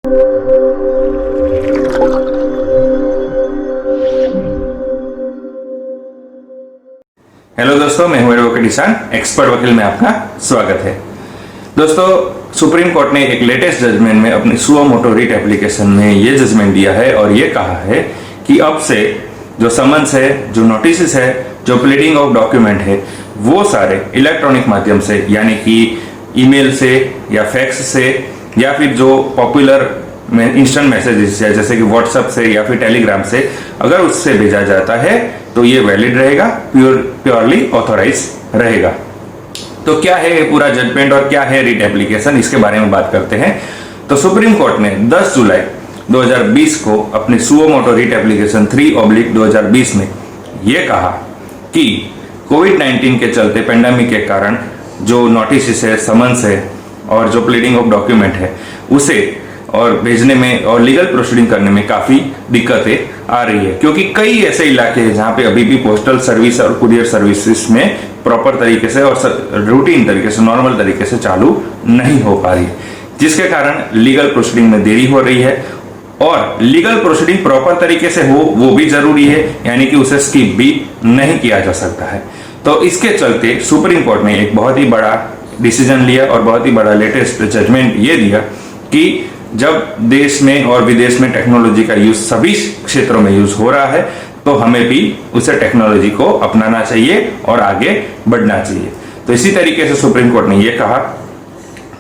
Hello दोस्तों, मैं हूं एडवोकेट ईशान, एक्सपर्ट वकील में आपका स्वागत है। दोस्तों, सुप्रीम कोर्ट ने एक लेटेस्ट जजमेंट में अपनी सुओ मोटो रिट एप्लीकेशन में ये जजमेंट दिया है और ये कहा है कि अब से जो समन्स है, जो नोटिस है, जो प्लीडिंग ऑफ डॉक्यूमेंट है, वो सारे इलेक्ट्रॉनिक माध्यम से यानी कि ईमेल से या फैक्स से या फिर जो पॉपुलर इंस्टेंट मैसेजेस है जैसे कि व्हाट्सएप से या फिर टेलीग्राम से अगर उससे भेजा जाता है तो ये वैलिड रहेगा, प्योरली ऑथोराइज रहेगा। तो क्या है ये पूरा जजमेंट और क्या है रिट एप्लीकेशन, इसके बारे में बात करते हैं। तो सुप्रीम कोर्ट ने 10 जुलाई 2020 को अपने सुओ मोटो रिट एप्लीकेशन 3/2020 में ये कहा कि कोविड-19 के चलते पेंडेमिक के कारण जो नोटिस है, समन्स है और जो प्लीडिंग ऑफ डॉक्यूमेंट है उसे और भेजने में और लीगल प्रोसीडिंग करने में काफी दिक्कतें आ रही है, क्योंकि कई ऐसे इलाके हैं जहां पे अभी भी पोस्टल सर्विस और कुरियर सर्विसेज में प्रॉपर तरीके से और रूटीन तरीके से, नॉर्मल तरीके से चालू नहीं हो पा रही है, जिसके कारण लीगल प्रोसीडिंग में देरी हो रही है। और लीगल प्रोसीडिंग प्रॉपर तरीके से हो वो भी जरूरी है, यानी कि उसे स्किप भी नहीं किया जा सकता है। तो इसके चलते सुप्रीम कोर्ट ने एक बहुत ही बड़ा डिसीजन लिया और बहुत ही बड़ा लेटेस्ट जजमेंट ये दिया कि जब देश में और विदेश में टेक्नोलॉजी का यूज सभी क्षेत्रों में यूज हो रहा है तो हमें भी उसे टेक्नोलॉजी को अपनाना चाहिए और आगे बढ़ना चाहिए। तो इसी तरीके से सुप्रीम कोर्ट ने यह कहा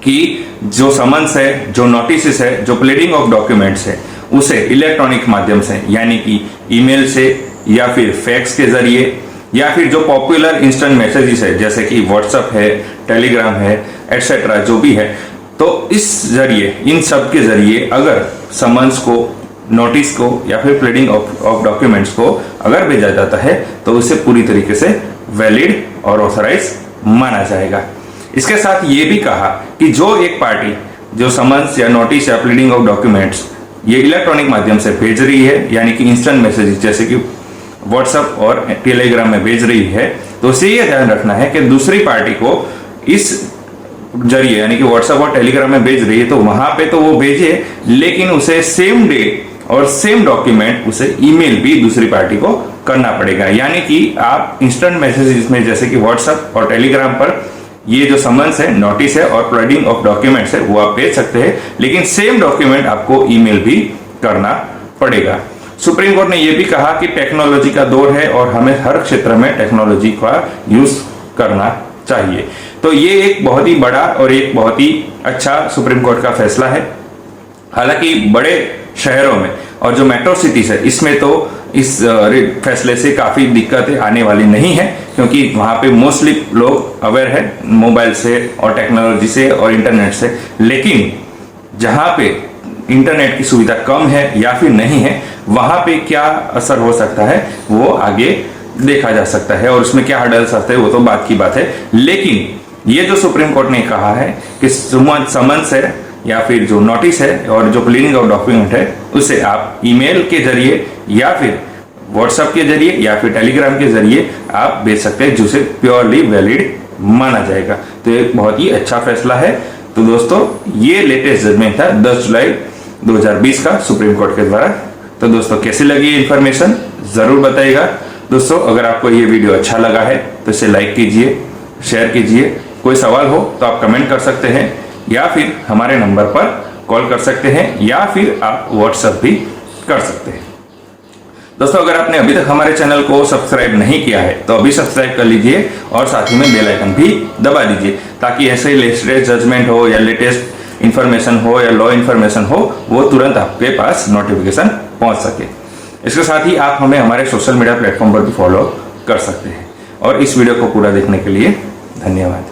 कि जो समन्स है, जो नोटिस है, जो प्लीडिंग ऑफ डॉक्यूमेंट्स है उसे इलेक्ट्रॉनिक माध्यम से यानी कि ईमेल से या फिर फैक्स के जरिए या फिर जो पॉपुलर इंस्टेंट मैसेजेस है जैसे कि व्हाट्सएप है, टेलीग्राम है, एटसेट्रा जो भी है, तो इस जरिए, इन सब के जरिए अगर समन्स को, नोटिस को या फिर प्लीडिंग ऑफ डॉक्यूमेंट्स को अगर भेजा जाता है तो उसे पूरी तरीके से वैलिड और ऑथराइज माना जाएगा। इसके साथ ये भी कहा कि जो एक पार्टी जो समन्स या नोटिस या प्लीडिंग ऑफ डॉक्यूमेंट्स ये इलेक्ट्रॉनिक माध्यम से भेज रही है यानी कि इंस्टेंट मैसेजेस जैसे कि व्हाट्सएप और टेलीग्राम में भेज रही है, तो उसे ये ध्यान रखना है कि दूसरी पार्टी को इस जरिए यानी कि व्हाट्सएप और टेलीग्राम में भेज रही है तो वहां पे तो वो भेजे, लेकिन उसे सेम डे और सेम डॉक्यूमेंट उसे ईमेल भी दूसरी पार्टी को करना पड़ेगा। यानी कि आप इंस्टेंट मैसेजेस में जैसे कि व्हाट्सएप और टेलीग्राम पर ये जो समन्स है, नोटिस है और प्लीडिंग ऑफ डॉक्यूमेंट्स है वो आप भेज सकते हैं, लेकिन सेम डॉक्यूमेंट आपको ईमेल भी करना पड़ेगा। सुप्रीम कोर्ट ने यह भी कहा कि टेक्नोलॉजी का दौर है और हमें हर क्षेत्र में टेक्नोलॉजी का यूज करना चाहिए। तो ये एक बहुत ही बड़ा और एक बहुत ही अच्छा सुप्रीम कोर्ट का फैसला है। हालांकि बड़े शहरों में और जो मेट्रो सिटीज है इसमें तो इस फैसले से काफी दिक्कतें आने वाली नहीं है, क्योंकि वहां पे मोस्टली लोग अवेयर है मोबाइल से और टेक्नोलॉजी से और इंटरनेट से। लेकिन जहां पे इंटरनेट की सुविधा कम है या फिर नहीं है वहां पे क्या असर हो सकता है वो आगे देखा जा सकता है और उसमें क्या हर्डल्स आते हैं वो तो बात की बात है। लेकिन ये जो सुप्रीम कोर्ट ने कहा है कि समन्स है या फिर जो नोटिस है और जो प्लीडिंग ऑफ डॉक्यूमेंट है उसे आप ईमेल के जरिए या फिर व्हाट्सएप के जरिए या फिर टेलीग्राम के जरिए आप भेज सकते हैं, जिसे प्योरली वैलिड माना जाएगा। तो एक बहुत ही अच्छा फैसला है। तो दोस्तों, ये लेटेस्ट जजमेंट था 10 जुलाई 2020 का सुप्रीम कोर्ट के द्वारा। तो दोस्तों, कैसी लगी इंफॉर्मेशन जरूर बताइएगा। दोस्तों, अगर आपको ये वीडियो अच्छा लगा है तो इसे लाइक कीजिए, शेयर कीजिए। कोई सवाल हो तो आप कमेंट कर सकते हैं या फिर हमारे नंबर पर कॉल कर सकते हैं या फिर आप व्हाट्सएप भी कर सकते हैं। दोस्तों, अगर आपने अभी तक हमारे चैनल को सब्सक्राइब नहीं किया है तो अभी सब्सक्राइब कर लीजिए और साथ ही में बेल आइकन भी दबा दीजिए, ताकि ऐसे लेटेस्ट जजमेंट हो या लेटेस्ट इंफॉर्मेशन हो या लॉ इंफॉर्मेशन हो वो तुरंत आपके पास नोटिफिकेशन पहुंच सके। इसके साथ ही आप हमें हमारे सोशल मीडिया प्लेटफॉर्म पर भी फॉलो कर सकते हैं। और इस वीडियो को पूरा देखने के लिए धन्यवाद।